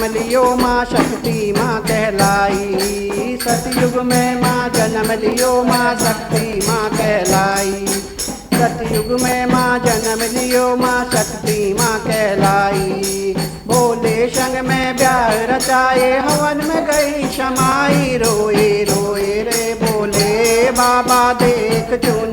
जन्म लियो माँ शक्ति माँ कहलाई। सतयुग में माँ जन्म लियो माँ शक्ति माँ कहलाई। सतयुग में माँ जन्म लियो माँ शक्ति माँ कहलाई। भोले संग में ब्याह रचाए हवन में गई समाई। रोए रोए रे भोले बाबा देख चुन